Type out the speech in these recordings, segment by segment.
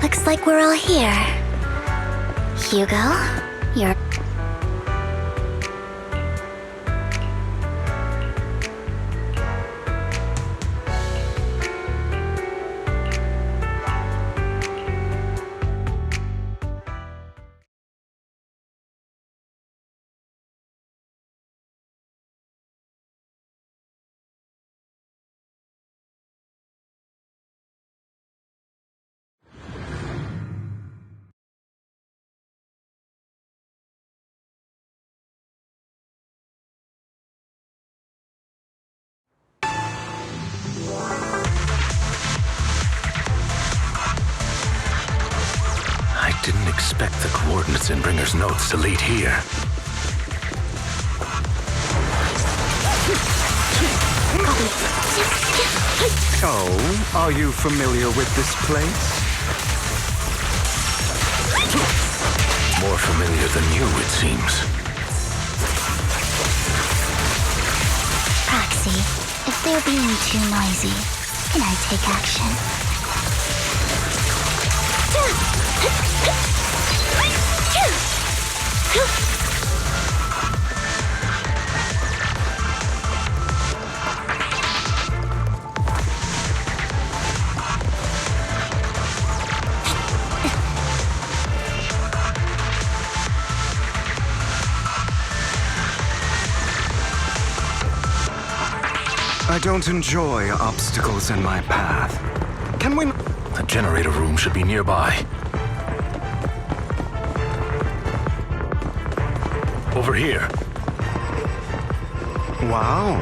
Looks like we're all here. Hugo, you're... I didn't expect the coordinates in Bringer's notes to lead here. Oh, are you familiar with this place? More familiar than you, it seems. Proxy, if they're being too noisy, can I take action? I don't enjoy obstacles in my path. Can we... The generator room should be nearby. Over here. Wow.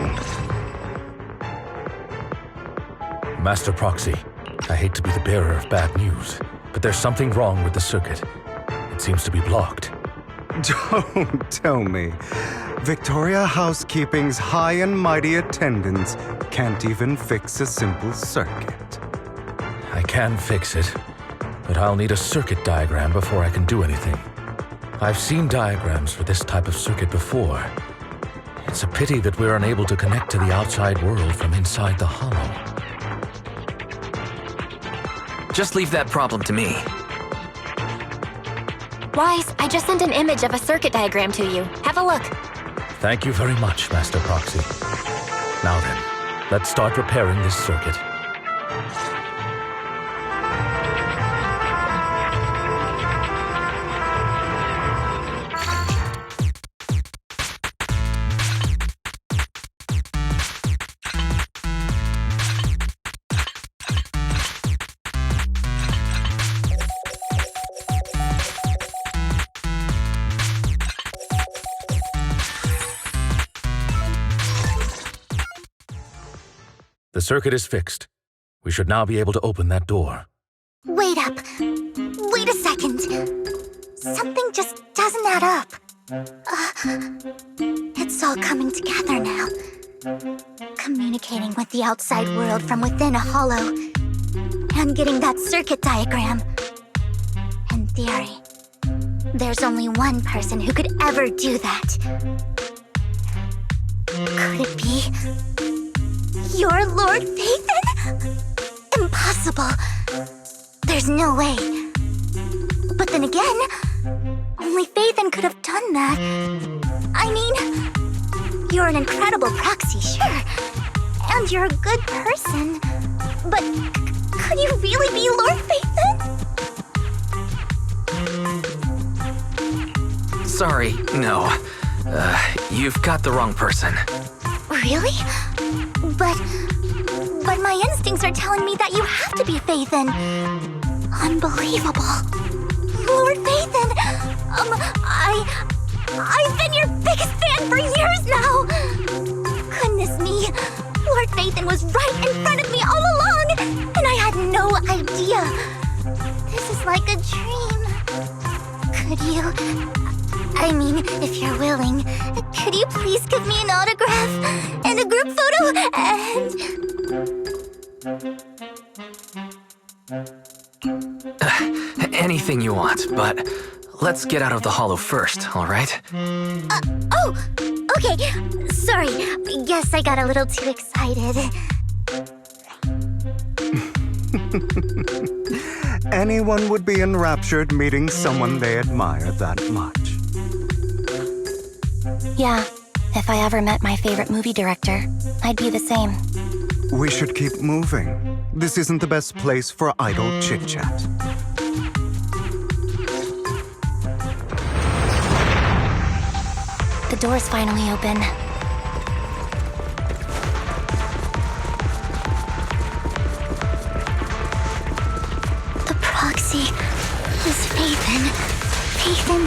Master Proxy, I hate to be the bearer of bad news, but there's something wrong with the circuit. It seems to be blocked. Don't tell me. Victoria Housekeeping's high and mighty attendants can't even fix a simple circuit. I can fix it, but I'll need a circuit diagram before I can do anything. I've seen diagrams for this type of circuit before. It's a pity that we're unable to connect to the outside world from inside the hollow. Just leave that problem to me. Wise, I just sent an image of a circuit diagram to you. Have a look. Thank you very much, Master Proxy. Now then, let's start repairing this circuit. The circuit is fixed. We should now be able to open that door. Wait up. Wait a second. Something just doesn't add up. It's all coming together now. Communicating with the outside world from within a hollow. And getting that circuit diagram. In theory, there's only one person who could ever do that. Could it be... Your Lord Phaethon? Impossible. There's no way. But then again, only Phaethon could have done that. I mean, you're an incredible proxy, sure. And you're a good person. But could you really be Lord Phaethon? Sorry, no. You've got the wrong person. Really? But my instincts are telling me that you have to be Phaethon. Unbelievable. Lord Phaethon! I've been your biggest fan for years now! Goodness me, Lord Phaethon was right in front of me all along, and I had no idea. This is like a dream. Could you... I mean, if you're willing, could you please give me an autograph and a group photo and... Anything you want, but let's get out of the hollow first, all right? Oh, okay. Sorry, guess I got a little too excited. anyone would be enraptured meeting someone they admire that much. Yeah, if I ever met my favorite movie director, I'd be the same. We should keep moving. This isn't the best place for idle chit-chat. The door's finally open. The proxy is Phaethon. Phaethon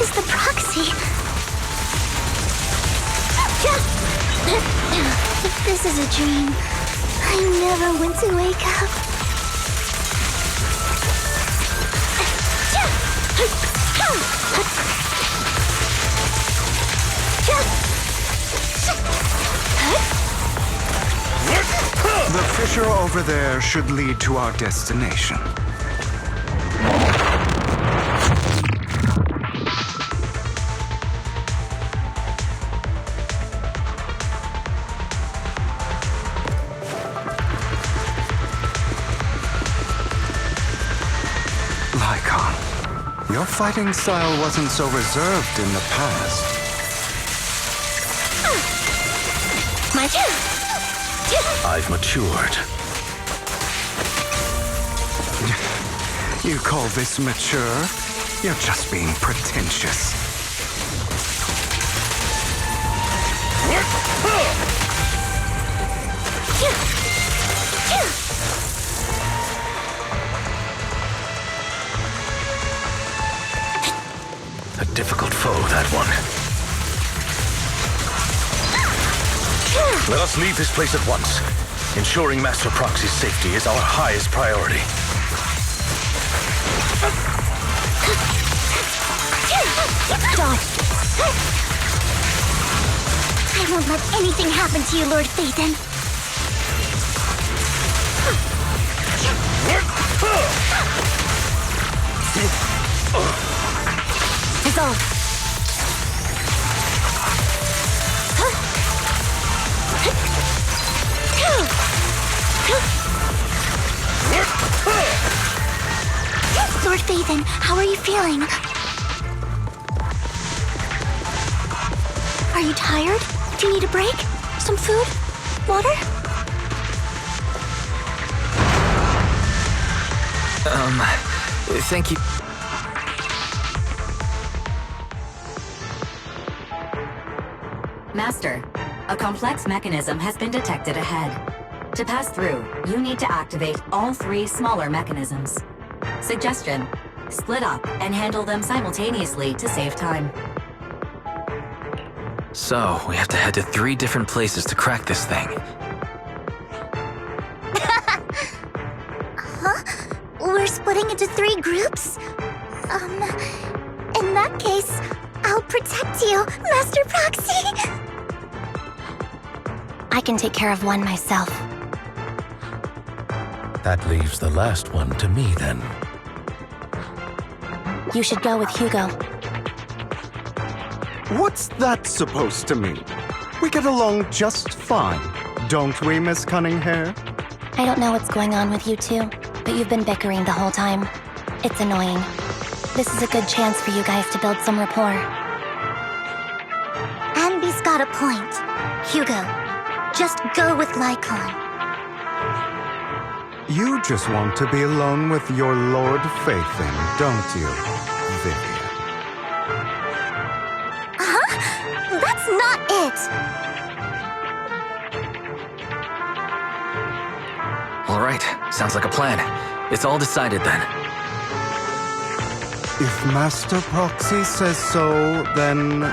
is the proxy. If this is a dream, I never want to wake up. The fissure over there should lead to our destination. Lycon, your fighting style wasn't so reserved in the past. My turn! I've matured. You call this mature? You're just being pretentious. A difficult foe, that one. Let us leave this place at once. Ensuring Master Proxy's safety is our highest priority. Stop! I won't let anything happen to you, Lord Phaethon. Resolve. Lord Phaethon, how are you feeling? Are you tired? Do you need a break? Some food? Water? Thank you. Master, a complex mechanism has been detected ahead. To pass through, you need to activate all 3 smaller mechanisms. Suggestion: split up and handle them simultaneously to save time. So, we have to head to 3 different places to crack this thing. We're splitting into 3 groups? In that case, I'll protect you, Master Proxy! I can take care of one myself. That leaves the last one to me, then. You should go with Hugo. What's that supposed to mean? We get along just fine, don't we, Miss Cunninghair? I don't know what's going on with you two, but you've been bickering the whole time. It's annoying. This is a good chance for you guys to build some rapport. Anby's got a point. Hugo, just go with Lycon. You just want to be alone with your Lord Phaethon, don't you, Vivian? That's not it! All right, sounds like a plan. It's all decided then. If Master Proxy says so, then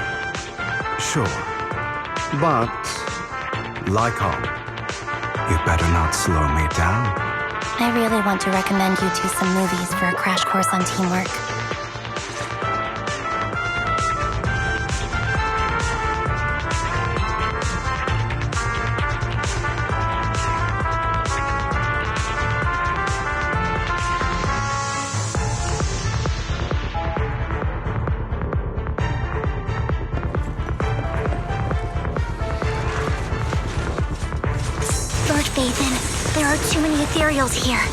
sure. But, Lycon, you better not slow me down. I really want to recommend you two some movies for a crash course on teamwork. Lord Phaethon, there are too many ethereals here.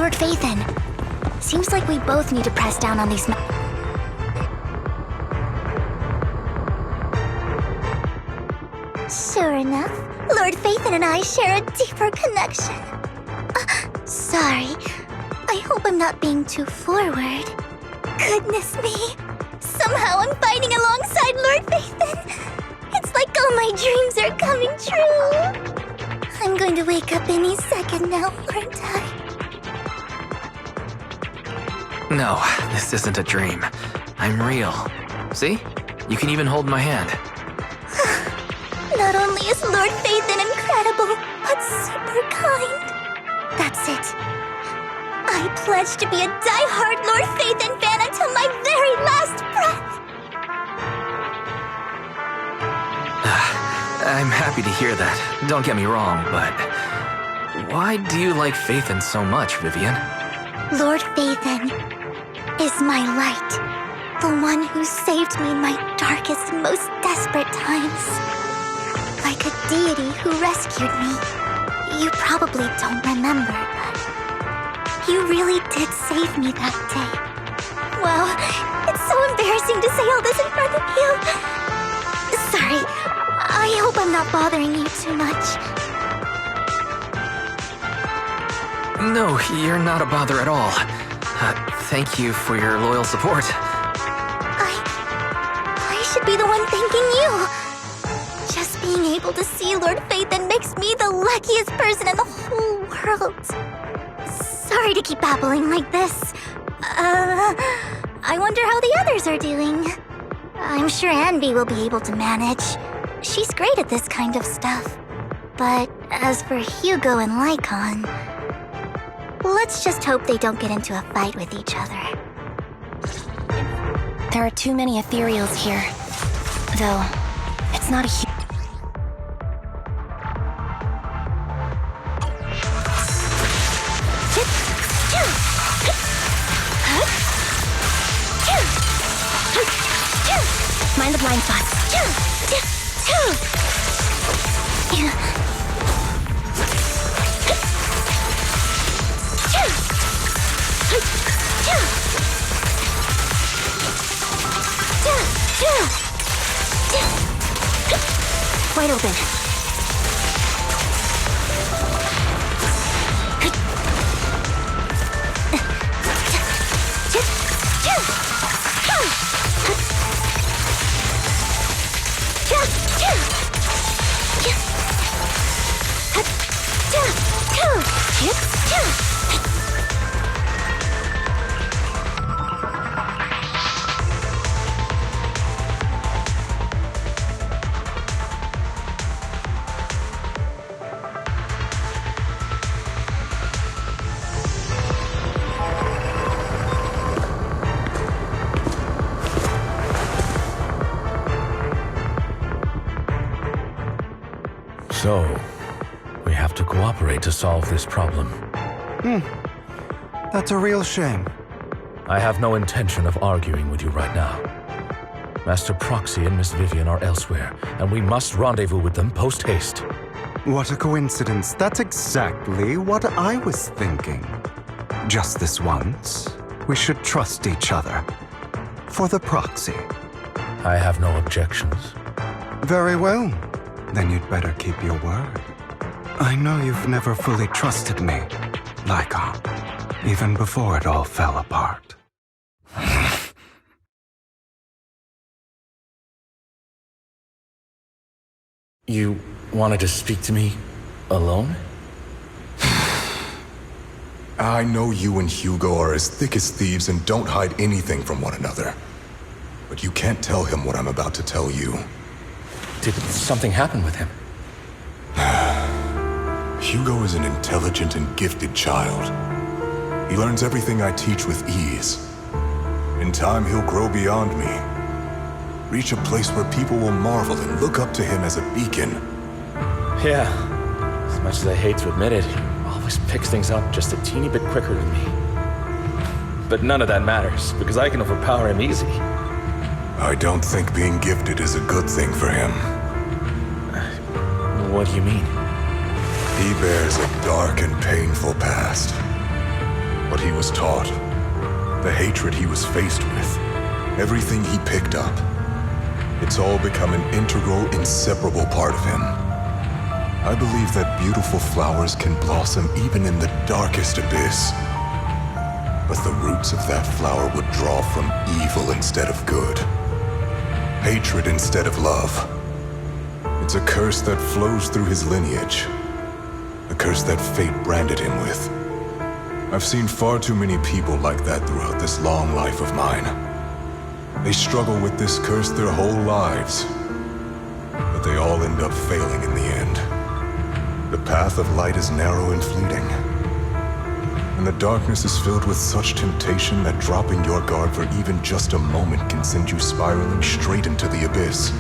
Lord Phaethon. Seems like we both need to press down on these Sure enough, Lord Phaethon and I share a deeper connection. Sorry. I hope I'm not being too forward. Goodness me. Somehow I'm fighting alongside Lord Phaethon. It's like all my dreams are coming true. I'm going to wake up any second now, aren't I? No, this isn't a dream. I'm real. See? You can even hold my hand. Not only is Lord Phaethon incredible, but super kind. That's it. I pledge to be a die-hard Lord Phaethon fan until my very last breath. I'm happy to hear that. Don't get me wrong, but why do you like Phaethon so much, Vivian? Lord Phaethon is my light. The one who saved me in my darkest and most desperate times. Like a deity who rescued me. You probably don't remember, but you really did save me that day. Wow, it's so embarrassing to say all this in front of you. Sorry, I hope I'm not bothering you too much. No, you're not a bother at all. Thank you for your loyal support. I should be the one thanking you. Just being able to see Lord Phaethon makes me the luckiest person in the whole world. Sorry to keep babbling like this. I wonder how the others are doing. I'm sure Anvi will be able to manage. She's great at this kind of stuff. But as for Hugo and Lycon, let's just hope they don't get into a fight with each other. There are too many ethereals here. Though, it's not a Mind the blind spots. Wide open. So, we have to cooperate to solve this problem. That's a real shame. I have no intention of arguing with you right now. Master Proxy and Miss Vivian are elsewhere, and we must rendezvous with them post-haste. What a coincidence. That's exactly what I was thinking. Just this once, we should trust each other. For the proxy. I have no objections. Very well. Then you'd better keep your word. I know you've never fully trusted me, Lycon, even before it all fell apart. You wanted to speak to me alone? I know you and Hugo are as thick as thieves and don't hide anything from one another. But you can't tell him what I'm about to tell you. Did something happen with him? Hugo is an intelligent and gifted child. He learns everything I teach with ease. In time, he'll grow beyond me. Reach a place where people will marvel and look up to him as a beacon. Yeah. As much as I hate to admit it, he always picks things up just a teeny bit quicker than me. But none of that matters, because I can overpower him easy. I don't think being gifted is a good thing for him. What do you mean? He bears a dark and painful past. was taught, the hatred he was faced with, everything he picked up, it's all become an integral, inseparable part of him. I believe that beautiful flowers can blossom even in the darkest abyss. But the roots of that flower would draw from evil instead of good. Hatred instead of love. It's a curse that flows through his lineage. A curse that fate branded him with. I've seen far too many people like that throughout this long life of mine. They struggle with this curse their whole lives, but they all end up failing in the end. The path of light is narrow and fleeting, and the darkness is filled with such temptation that dropping your guard for even just a moment can send you spiraling straight into the abyss.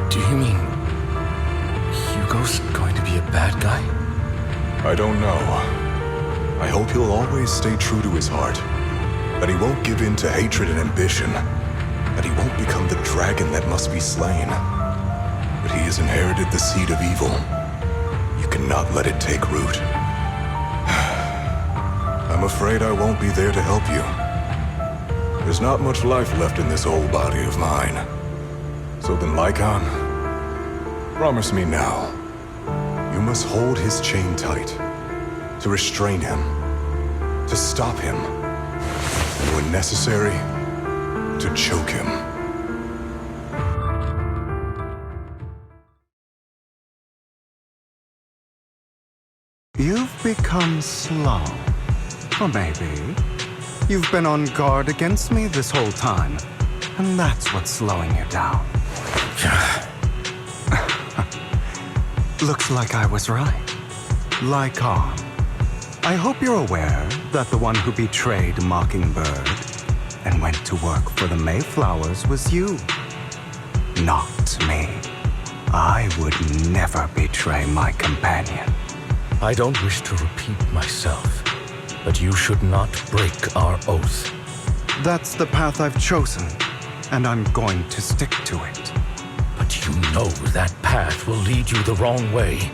Do you mean Hugo's going to be a bad guy? I don't know. I hope he'll always stay true to his heart, that he won't give in to hatred and ambition, that he won't become the dragon that must be slain. But he has inherited the seed of evil. You cannot let it take root. I'm afraid I won't be there to help you. There's not much life left in this old body of mine. So then, Lycon, promise me now, you must hold his chain tight, to restrain him, to stop him, and when necessary, to choke him. You've become slow. Or maybe you've been on guard against me this whole time, and that's what's slowing you down. Looks like I was right. Lycon, I hope you're aware that the one who betrayed Mockingbird and went to work for the Mayflowers was you, not me. I would never betray my companion. I don't wish to repeat myself, but you should not break our oath. That's the path I've chosen, and I'm going to stick to it. But you know that path will lead you the wrong way.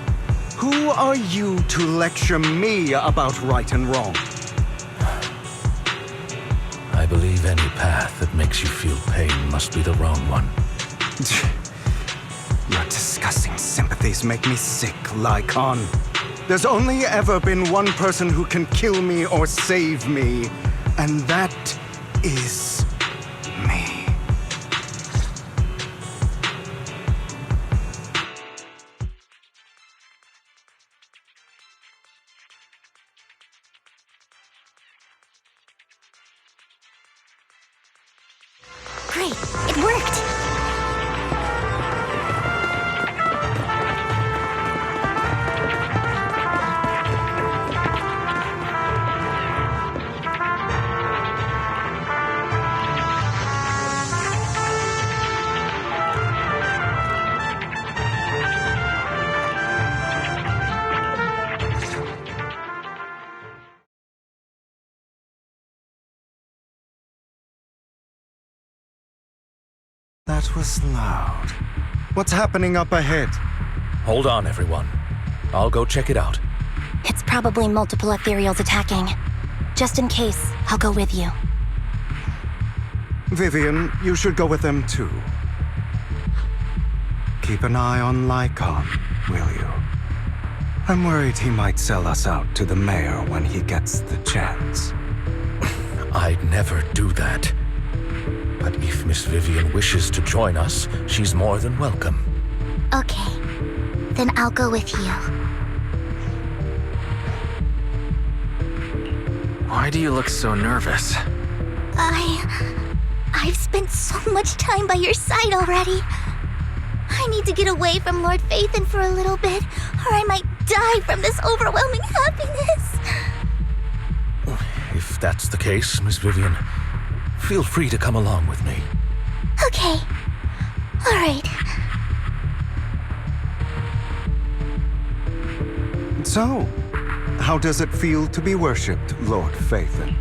Who are you to lecture me about right and wrong? I believe any path that makes you feel pain must be the wrong one. Your disgusting sympathies make me sick, Lycon. There's only ever been one person who can kill me or save me, and that is me. Great, it worked! That was loud. What's happening up ahead? Hold on, everyone. I'll go check it out. It's probably multiple ethereals attacking. Just in case, I'll go with you. Vivian, you should go with them too. Keep an eye on Lycon, will you? I'm worried he might sell us out to the mayor when he gets the chance. I'd never do that. But if Miss Vivian wishes to join us, she's more than welcome. Okay, then I'll go with you. Why do you look so nervous? I've spent so much time by your side already. I need to get away from Lord Phaethon for a little bit, or I might die from this overwhelming happiness. If that's the case, Miss Vivian, feel free to come along with me. Okay. All right. So, how does it feel to be worshipped, Lord Phaethon?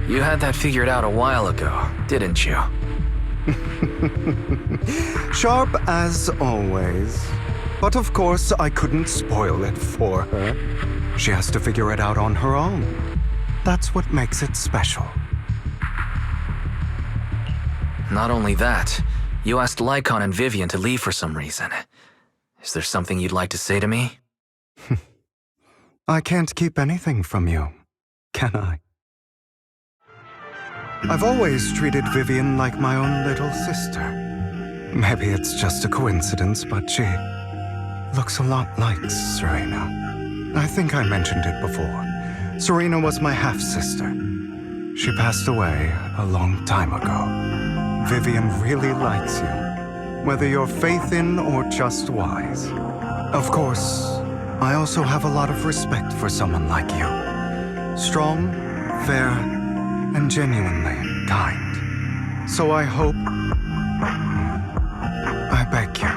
You had that figured out a while ago, didn't you? Sharp as always. But of course, I couldn't spoil it for her. She has to figure it out on her own. That's what makes it special. Not only that, you asked Lycon and Vivian to leave for some reason. Is there something you'd like to say to me? I can't keep anything from you, can I? I've always treated Vivian like my own little sister. Maybe it's just a coincidence, but she looks a lot like Serena. I think I mentioned it before. Serena was my half-sister. She passed away a long time ago. Vivian really likes you, whether you're faith in or just wise. Of course, I also have a lot of respect for someone like you. Strong, fair, and genuinely kind. So I hope... I beg you,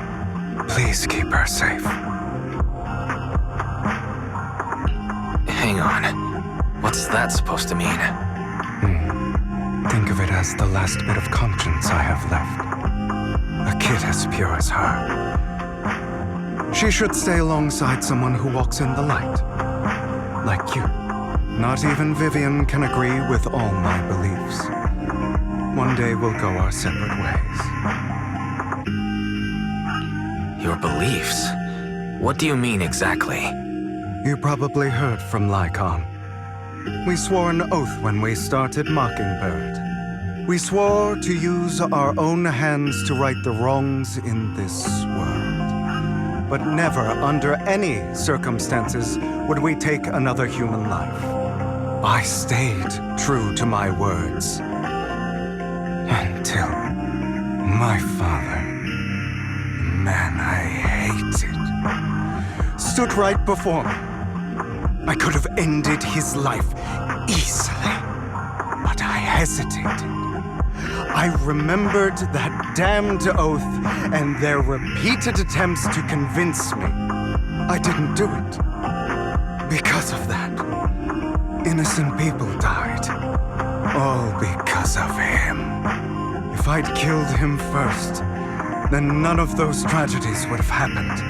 please keep her safe. Hang on. What's that supposed to mean? Think of it as the last bit of conscience I have left. A kid as pure as her. She should stay alongside someone who walks in the light. Like you. Not even Vivian can agree with all my beliefs. One day we'll go our separate ways. Your beliefs? What do you mean exactly? You probably heard from Lycon. We swore an oath when we started Mockingbird. We swore to use our own hands to right the wrongs in this world. But never, under any circumstances, would we take another human life. I stayed true to my words. Until my father, the man I hated, stood right before me. I could have ended his life easily, but I hesitated. I remembered that damned oath and their repeated attempts to convince me. I didn't do it. Because of that, innocent people died. All because of him. If I'd killed him first, then none of those tragedies would have happened.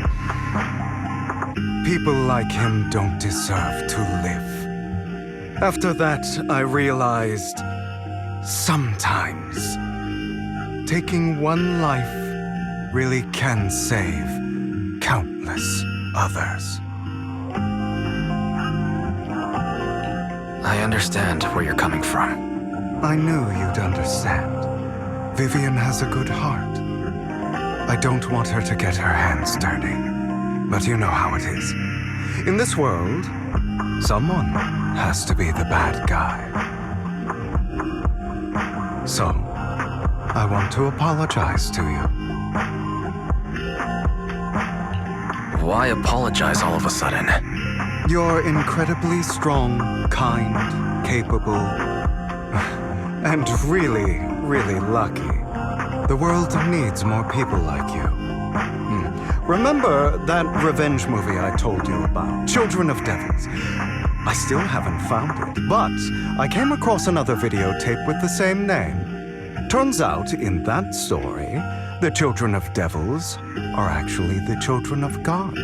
People like him don't deserve to live. After that, I realized, sometimes, taking one life really can save countless others. I understand where you're coming from. I knew you'd understand. Vivian has a good heart. I don't want her to get her hands dirty. But you know how it is. In this world, someone has to be the bad guy. So, I want to apologize to you. Why apologize all of a sudden? You're incredibly strong, kind, capable, and really, really lucky. The world needs more people like you. Remember that revenge movie I told you about, Children of Devils? I still haven't found it, but I came across another videotape with the same name. Turns out, in that story, the children of devils are actually the children of gods.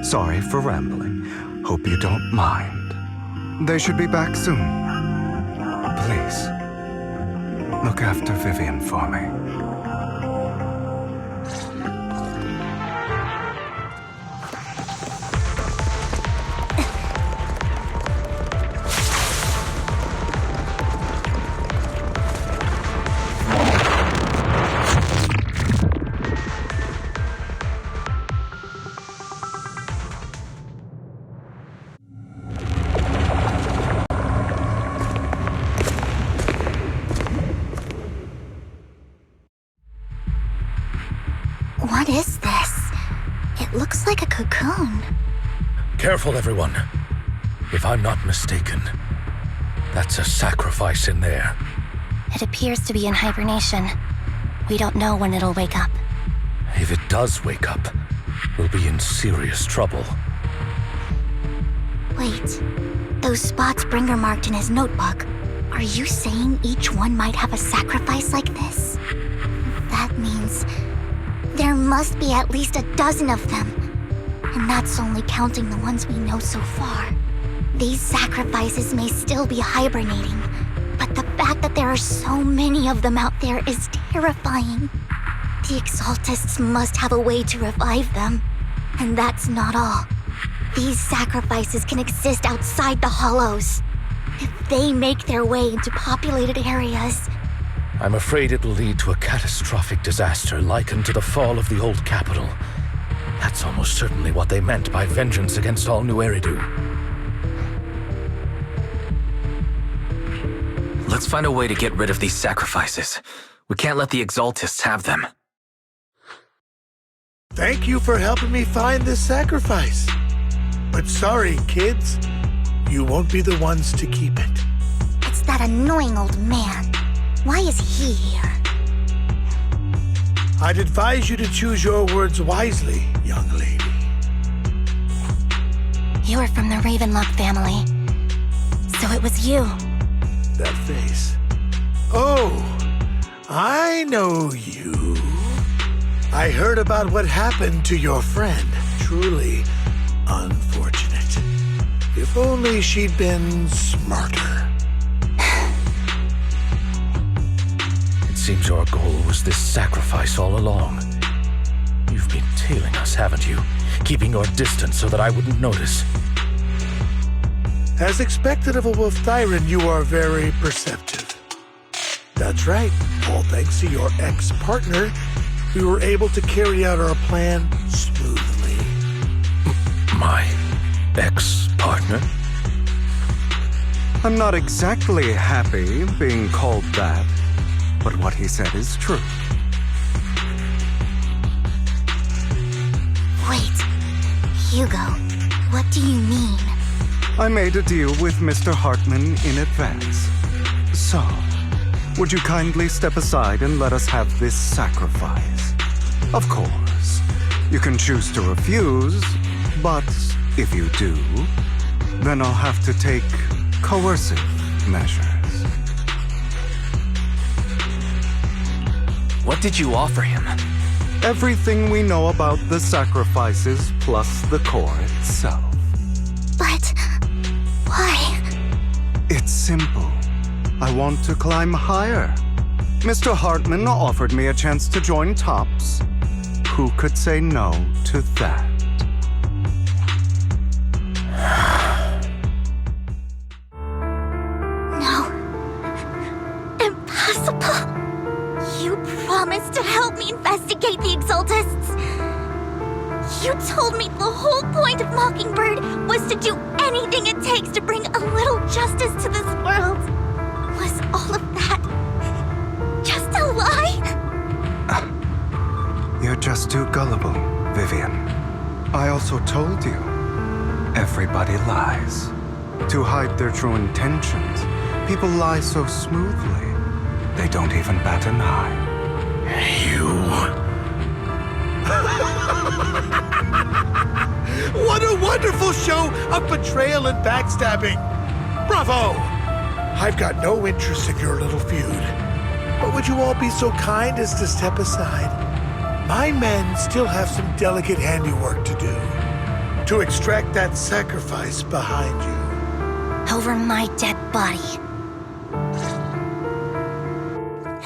Sorry for rambling. Hope you don't mind. They should be back soon. Please, look after Vivian for me. What is this? It looks like a cocoon. Careful, everyone. If I'm not mistaken, that's a sacrifice in there. It appears to be in hibernation. We don't know when it'll wake up. If it does wake up, we'll be in serious trouble. Wait, those spots Bringer marked in his notebook. Are you saying each one might have a sacrifice like this? That means there must be at least a dozen of them. And that's only counting the ones we know so far. These sacrifices may still be hibernating, but the fact that there are so many of them out there is terrifying. The Exaltists must have a way to revive them. And that's not all. These sacrifices can exist outside the Hollows. If they make their way into populated areas, I'm afraid it will lead to a catastrophic disaster likened to the fall of the old capital. That's almost certainly what they meant by vengeance against all New Eridu. Let's find a way to get rid of these sacrifices. We can't let the Exaltists have them. Thank you for helping me find this sacrifice. But sorry, kids. You won't be the ones to keep it. it's that annoying old man. Why is he here? I'd advise you to choose your words wisely, young lady. You're from the Ravenlock family. So it was you. That face. Oh, I know you. I heard about what happened to your friend. Truly unfortunate. If only she'd been smarter. It seems your goal was this sacrifice all along. You've been tailing us, haven't you? Keeping your distance so that I wouldn't notice. As expected of a Wolf Tyrant, you are very perceptive. That's right. All thanks to your ex-partner, we were able to carry out our plan smoothly. My ex-partner? I'm not exactly happy being called that, but what he said is true. Wait, Hugo, what do you mean? I made a deal with Mr. Hartman in advance. So, would you kindly step aside and let us have this sacrifice? Of course, you can choose to refuse, but if you do, then I'll have to take coercive measures. What did you offer him? Everything we know about the sacrifices plus the core itself. But why? It's simple. I want to climb higher. Mr. Hartman offered me a chance to join Tops. Who could say no to that? No. Impossible. You promised to help me investigate the Exaltists. You told me the whole point of Mockingbird was to do anything it takes to bring a little justice to this world. Was all of that just a lie? You're just too gullible, Vivian. I also told you, everybody lies. To hide their true intentions, people lie so smoothly, they don't even bat an eye. What a wonderful show of betrayal and backstabbing! Bravo! I've got no interest in your little feud. But would you all be so kind as to step aside? My men still have some delicate handiwork to do. To extract that sacrifice behind you. Over my dead body.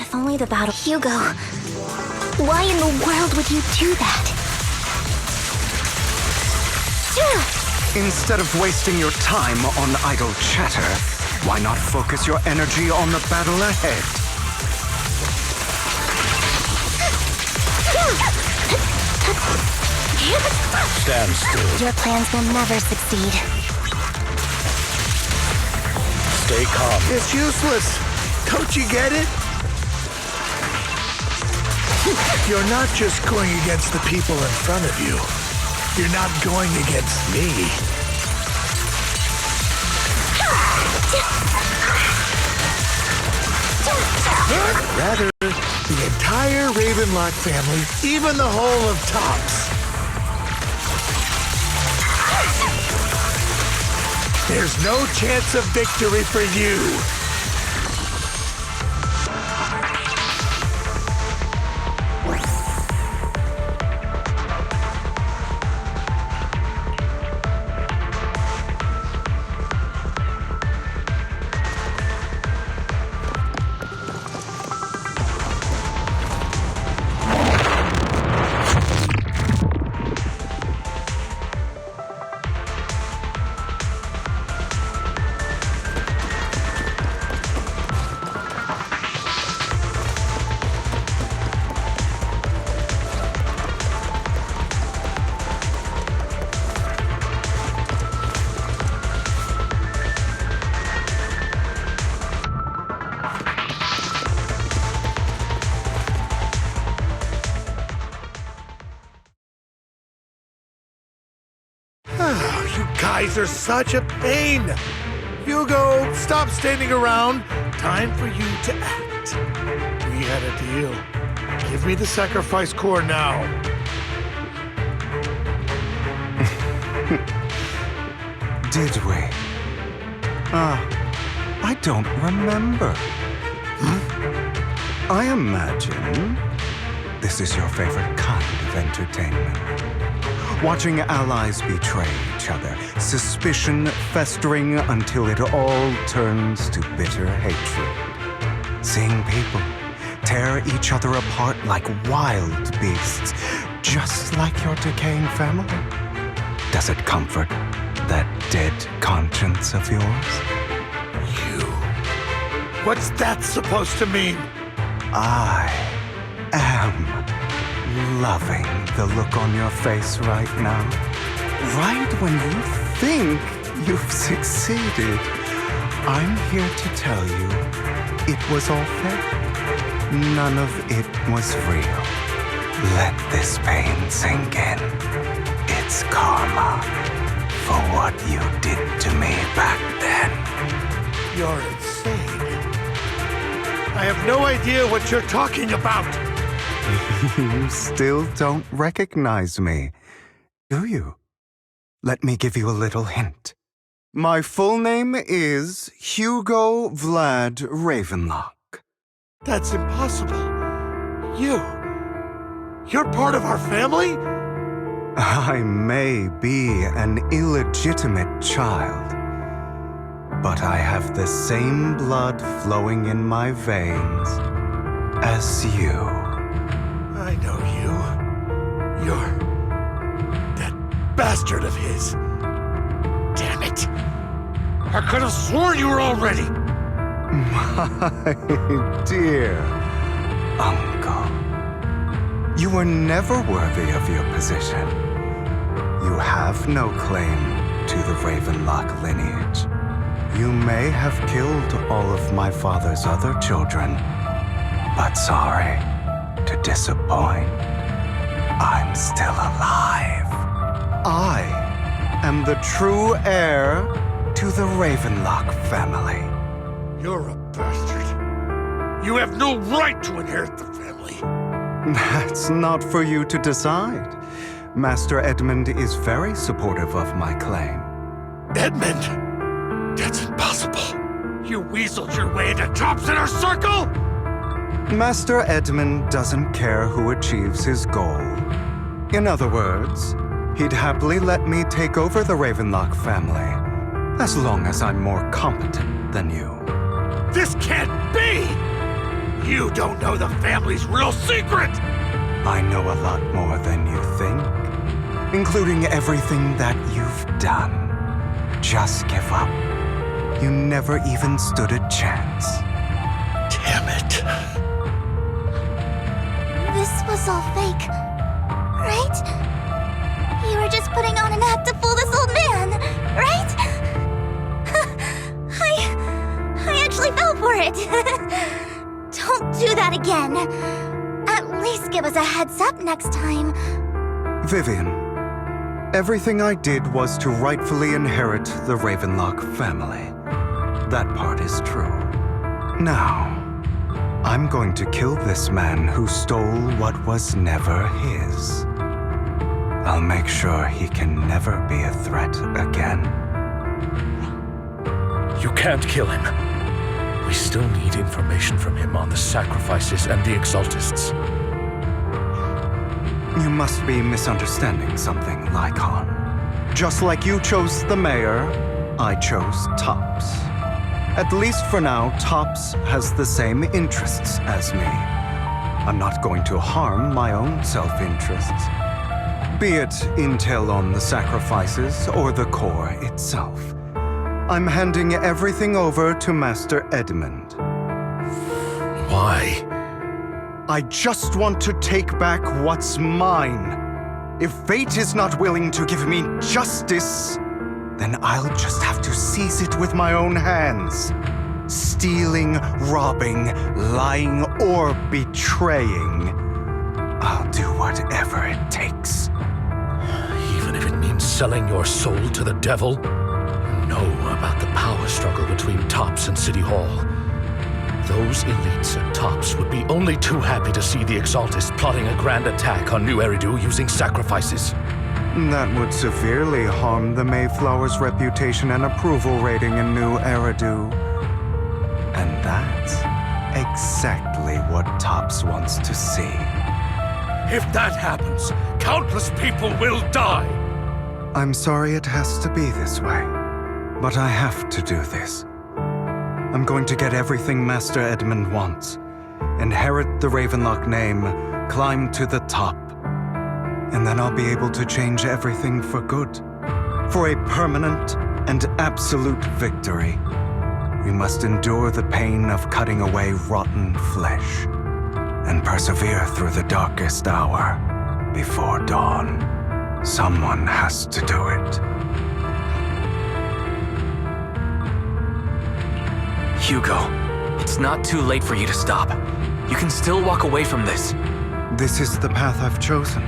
If only the battle... Hugo, why in the world would you do that? Instead of wasting your time on idle chatter, why not focus your energy on the battle ahead? Stand still. Your plans will never succeed. Stay calm. It's useless. Don't you get it? You're not just going against the people in front of you. You're not going against me. Rather, the entire Ravenlock family, even the whole of Tops. There's no chance of victory for you. guys are such a pain. Hugo, stop standing around. Time for you to act. We had a deal. Give me the sacrifice core now. Did we? I don't remember. I imagine this is your favorite kind of entertainment. Watching allies betray each other, suspicion festering until it all turns to bitter hatred. Seeing people tear each other apart like wild beasts, just like your decaying family. Does it comfort that dead conscience of yours? You. What's that supposed to mean? I am loving the look on your face right now. Right when you think you've succeeded, I'm here to tell you it was all fake. None of it was real. Let this pain sink in. It's karma for what you did to me back then. You're insane. I have no idea what you're talking about. You still don't recognize me, do you? Let me give you a little hint. My full name is Hugo Vlad Ravenlock. That's impossible. You're part of our family? I may be an illegitimate child, but I have the same blood flowing in my veins as you. I know you. You're that bastard of his. Damn it. I could have sworn you were already. My dear uncle, you were never worthy of your position. You have no claim to the Ravenlock lineage. You may have killed all of my father's other children, but sorry to disappoint. I'm still alive. I am the true heir to the Ravenlock family. You're a bastard. You have no right to inherit the family. That's not for you to decide. Master Edmund is very supportive of my claim. Edmund? That's impossible. You weaseled your way into top center circle? Master Edmund doesn't care who achieves his goal. In other words, he'd happily let me take over the Ravenlock family, as long as I'm more competent than you. This can't be! You don't know the family's real secret! I know a lot more than you think, including everything that you've done. Just give up. You never even stood a chance. Damn it. This was all fake, right? You were just putting on an act to fool this old man, right? I actually fell for it. Don't do that again. At least give us a heads up next time. Vivian, everything I did was to rightfully inherit the Ravenlock family. That part is true. Now, I'm going to kill this man who stole what was never his. I'll make sure he can never be a threat again. You can't kill him. We still need information from him on the sacrifices and the Exaltists. You must be misunderstanding something, Lycon. Just like you chose the mayor, I chose Tops. At least for now, Tops has the same interests as me. I'm not going to harm my own self-interests. Be it intel on the sacrifices or the core itself. I'm handing everything over to Master Edmund. Why? I just want to take back what's mine. If fate is not willing to give me justice, then I'll just have to seize it with my own hands. Stealing, robbing, lying, or betraying. I'll do whatever it takes. Even if it means selling your soul to the devil? You know about the power struggle between Tops and City Hall. Those elites at Tops would be only too happy to see the Exaltists plotting a grand attack on New Eridu using sacrifices. That would severely harm the Mayflower's reputation and approval rating in New Eridu. And that's exactly what Tops wants to see. If that happens, countless people will die. I'm sorry it has to be this way, but I have to do this. I'm going to get everything Master Edmund wants. Inherit the Ravenlock name, climb to the top. And then I'll be able to change everything for good. For a permanent and absolute victory, we must endure the pain of cutting away rotten flesh and persevere through the darkest hour before dawn. Someone has to do it. Hugo, it's not too late for you to stop. You can still walk away from this. This is the path I've chosen.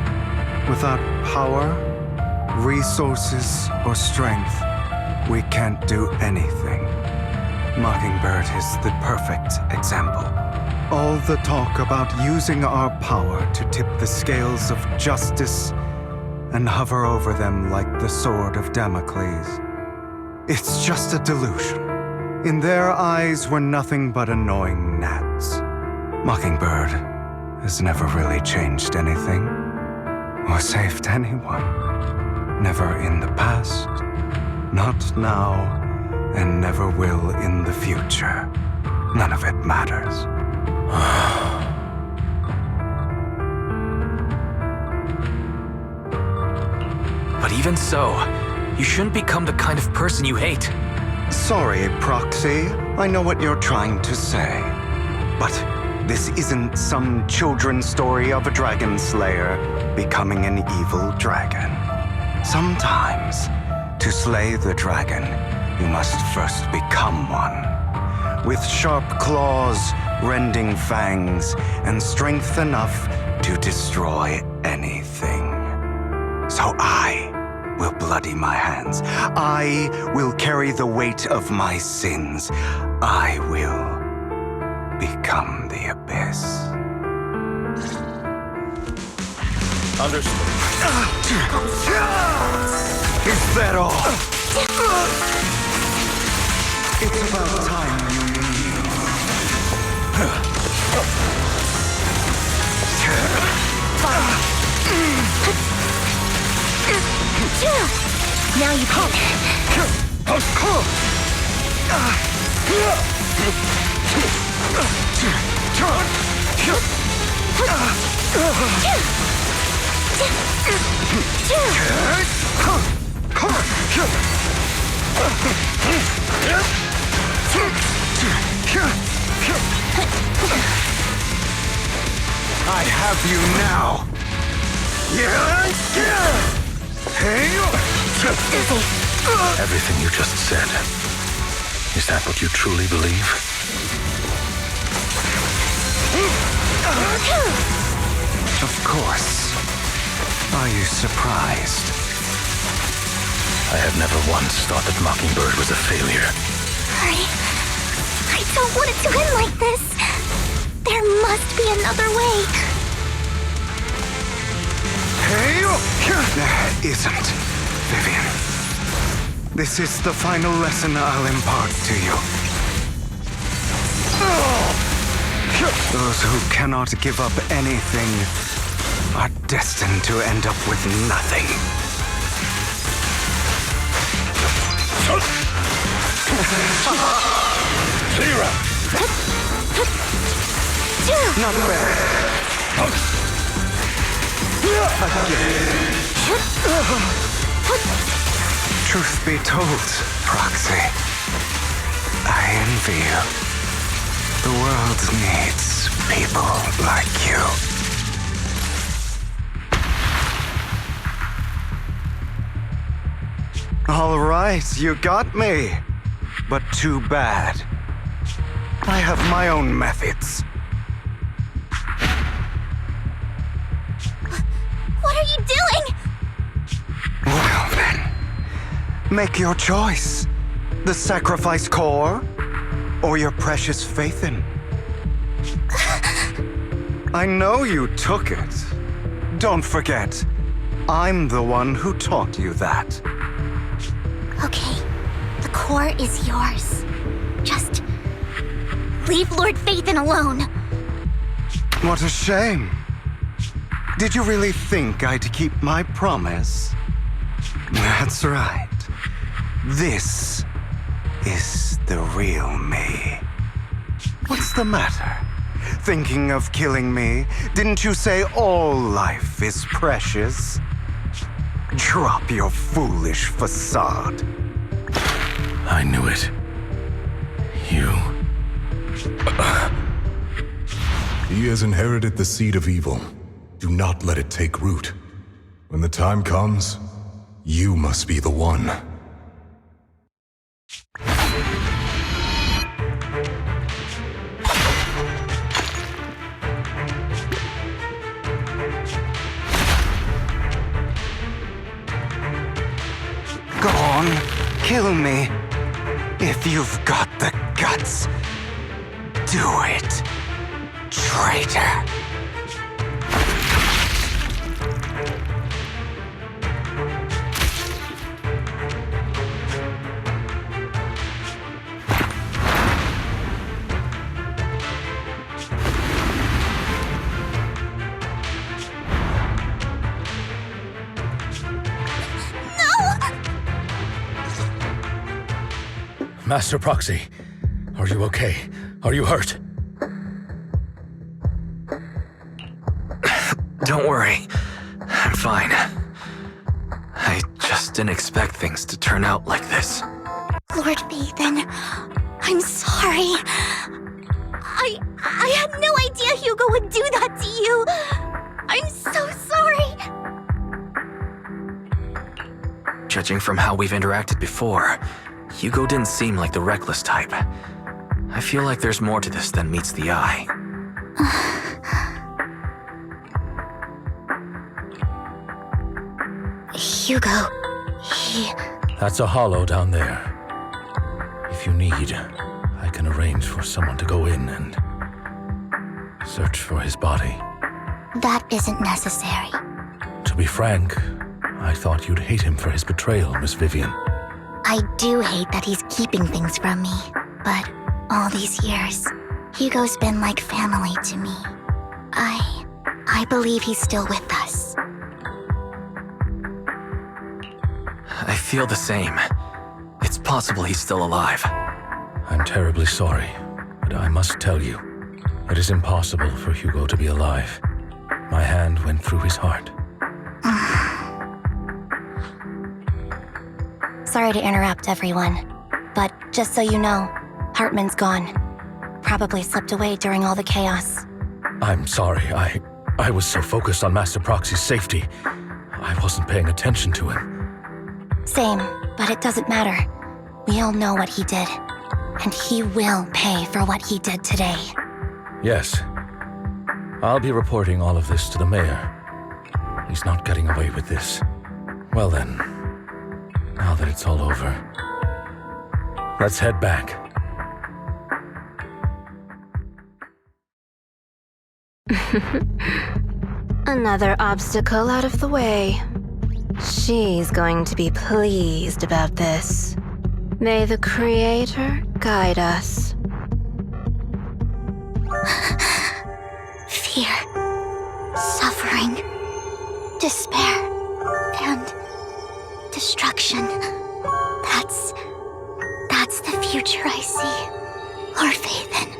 Without power, resources, or strength, we can't do anything. Mockingbird is the perfect example. All the talk about using our power to tip the scales of justice and hover over them like the sword of Damocles. It's just a delusion. In their eyes, we're nothing but annoying gnats. Mockingbird has never really changed anything or saved anyone. Never in the past, not now, and never will in the future. None of it matters. But even so, you shouldn't become the kind of person you hate. Sorry, Proxy. I know what you're trying to say. But this isn't some children's story of a dragon slayer becoming an evil dragon. Sometimes, to slay the dragon, you must first become one. With sharp claws, rending fangs, and strength enough to destroy anything. So I will bloody my hands. I will carry the weight of my sins. I will become the abyss. Understood. Is that all? It's about time you knew. Now you can. I have you now. Everything you just said, is that what you truly believe? Of course. Are you surprised? I have never once thought that Mockingbird was a failure. I don't want it to end like this. There must be another way. There isn't, Vivian. This is the final lesson I'll impart to you. Those who cannot give up anything are destined to end up with nothing. Zero! Not bad. Again. Truth be told, Proxy, I envy you. The world needs people like you. All right, you got me. But too bad. I have my own methods. What are you doing? Well then. Make your choice. The sacrifice core, or your precious Faithin? I know you took it. Don't forget, I'm the one who taught you that. Okay, the core is yours. Just leave Lord Faithin alone. What a shame. Did you really think I'd keep my promise? That's right. This is the real me. What's the matter? Thinking of killing me? Didn't you say all life is precious? Drop your foolish facade. I knew it. You... He has inherited the seed of evil. Do not let it take root. When the time comes, you must be the one. Go on, kill me. If you've got the guts, do it, traitor. Master Proxy, are you okay? Are you hurt? Don't worry. I'm fine. I just didn't expect things to turn out like this. Lord Faithin, I'm sorry. I had no idea Hugo would do that to you. I'm so sorry. Judging from how we've interacted before, Hugo didn't seem like the reckless type. I feel like there's more to this than meets the eye. Hugo, he... That's a hollow down there. If you need, I can arrange for someone to go in and search for his body. That isn't necessary. To be frank, I thought you'd hate him for his betrayal, Miss Vivian. I do hate that he's keeping things from me, but all these years, Hugo's been like family to me. I believe he's still with us. I feel the same. It's possible he's still alive. I'm terribly sorry, but I must tell you, it is impossible for Hugo to be alive. My hand went through his heart. Sorry to interrupt, everyone. But just so you know, Hartman's gone. Probably slipped away during all the chaos. I'm sorry, I was so focused on Master Proxy's safety, I wasn't paying attention to him. Same, but it doesn't matter. We all know what he did. And he will pay for what he did today. Yes. I'll be reporting all of this to the mayor. He's not getting away with this. Well then, now that it's all over, let's head back. Another obstacle out of the way. She's going to be pleased about this. May the Creator guide us. Fear, suffering, despair, and destruction. That's the future I see. Lord Faithin.